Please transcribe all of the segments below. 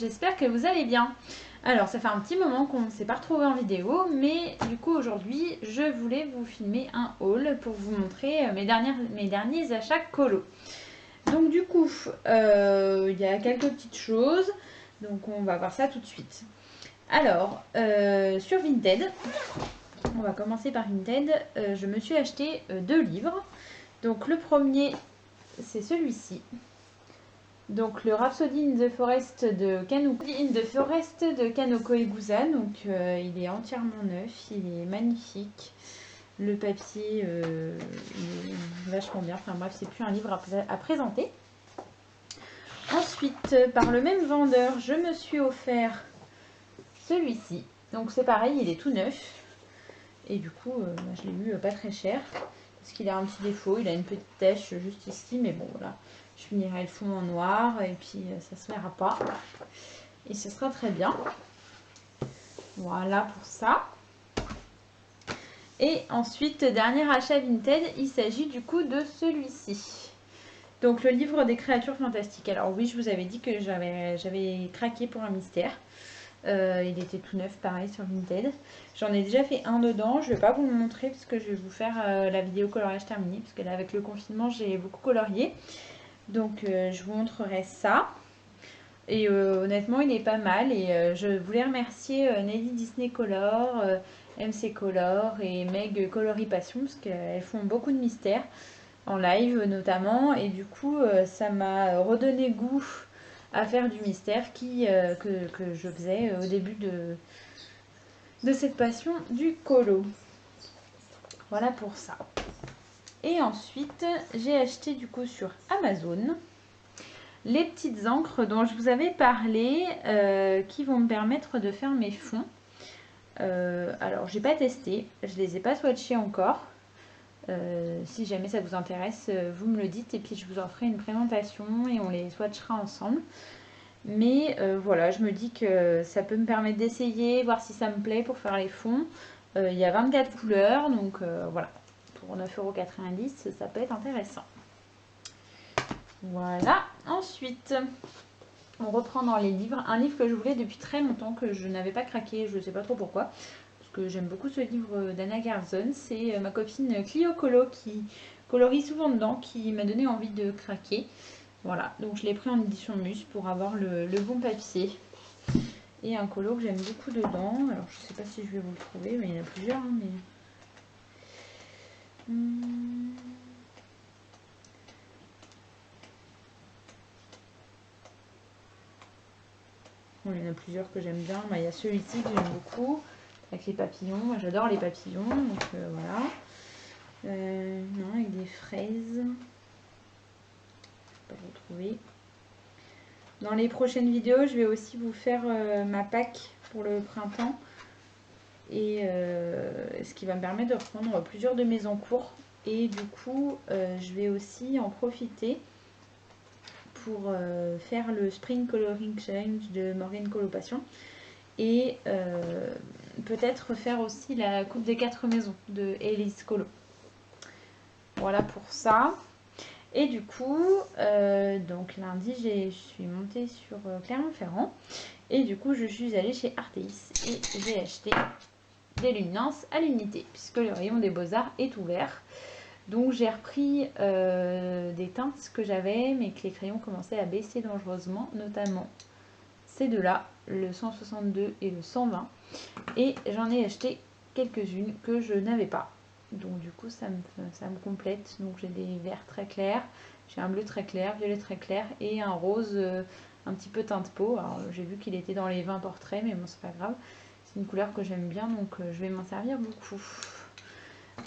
j'espère que vous allez bien. Alors ça fait un petit moment qu'on ne s'est pas retrouvé en vidéo, mais du coup aujourd'hui je voulais vous filmer un haul pour vous montrer mes derniers achats colo. Donc du coup il y a quelques petites choses, donc on va voir ça tout de suite. Alors sur Vinted, on va commencer par Vinted, je me suis acheté 2 livres. Donc le premier c'est celui-ci. Donc le Rhapsody in the Forest de Kanoko Egusa. Donc il est entièrement neuf, il est magnifique. Le papier il est vachement bien. Enfin bref, c'est plus un livre à présenter. Ensuite, par le même vendeur, je me suis offert celui-ci. Donc c'est pareil, il est tout neuf. Et du coup, je l'ai eu pas très cher. Parce qu'il a un petit défaut, il a une petite tache juste ici, mais bon voilà. Je finirai le fond en noir et puis ça se verra pas. Et ce sera très bien. Voilà pour ça. Et ensuite, dernier achat Vinted, il s'agit du coup de celui-ci. Donc le livre des créatures fantastiques. Alors oui, je vous avais dit que j'avais craqué pour un mystère. Il était tout neuf, pareil, sur Vinted. J'en ai déjà fait un dedans. Je ne vais pas vous le montrer parce que je vais vous faire la vidéo coloriage terminée. Parce que là, avec le confinement, j'ai beaucoup colorié. Donc je vous montrerai ça. Et honnêtement il est pas mal. Et je voulais remercier Nelly Disney Color, MC Color et Meg Coloris Passion. Parce qu'elles font beaucoup de mystères. En live notamment. Et du coup ça m'a redonné goût à faire du mystère que je faisais au début de cette passion du colo. Voilà pour ça. Et ensuite j'ai acheté du coup sur Amazon les petites encres dont je vous avais parlé qui vont me permettre de faire mes fonds. Alors j'ai pas testé, je les ai pas swatchés encore. Si jamais ça vous intéresse, vous me le dites et puis je vous en ferai une présentation et on les swatchera ensemble. Mais voilà, je me dis que ça peut me permettre d'essayer, voir si ça me plaît pour faire les fonds. Il y a 24 couleurs, donc voilà, pour 9,90 €, ça peut être intéressant. Voilà, ensuite, on reprend dans les livres. Un livre que je voulais depuis très longtemps, que je n'avais pas craqué, je ne sais pas trop pourquoi. Parce que j'aime beaucoup ce livre d'Anna Garzon. C'est ma copine Clio Colo qui colorie souvent dedans, qui m'a donné envie de craquer. Voilà, donc je l'ai pris en édition Mus pour avoir le bon papier. Et un colo que j'aime beaucoup dedans. Alors je ne sais pas si je vais vous le trouver, mais il y en a plusieurs. Hein, mais... Bon, il y en a plusieurs que j'aime bien. Il y a celui-ci que j'aime beaucoup, avec les papillons. Moi j'adore les papillons, donc voilà. Non, avec des fraises. Je ne vais pas retrouver. Dans les prochaines vidéos, je vais aussi vous faire ma pack pour le printemps. Et ce qui va me permettre de reprendre plusieurs de mes encours. Et du coup, je vais aussi en profiter pour faire le Spring Coloring Challenge de Morgane Colopassion. Et peut-être faire aussi la coupe des 4 maisons de Elise Colo. Voilà pour ça. Et du coup, donc lundi, je suis montée sur Clermont-Ferrand. Et du coup, je suis allée chez Arteis et j'ai acheté des luminances à l'unité, puisque le rayon des beaux-arts est ouvert. Donc j'ai repris des teintes que j'avais, mais que les crayons commençaient à baisser dangereusement, notamment ces deux-là, le 162 et le 120. Et j'en ai acheté quelques-unes que je n'avais pas. Donc du coup ça me complète. Donc j'ai des verts très clairs, j'ai un bleu très clair, violet très clair et un rose un petit peu teinte peau. Alors j'ai vu qu'il était dans les 20 portraits, mais bon c'est pas grave. C'est une couleur que j'aime bien, donc je vais m'en servir beaucoup.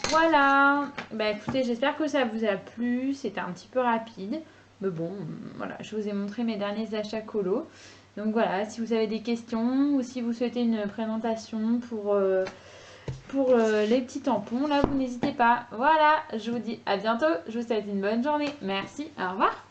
Voilà, bah écoutez, j'espère que ça vous a plu. C'était un petit peu rapide, mais bon, voilà, je vous ai montré mes derniers achats colo. Donc voilà, si vous avez des questions ou si vous souhaitez une présentation pour les petits tampons, là vous n'hésitez pas. Voilà, je vous dis à bientôt, je vous souhaite une bonne journée. Merci, au revoir.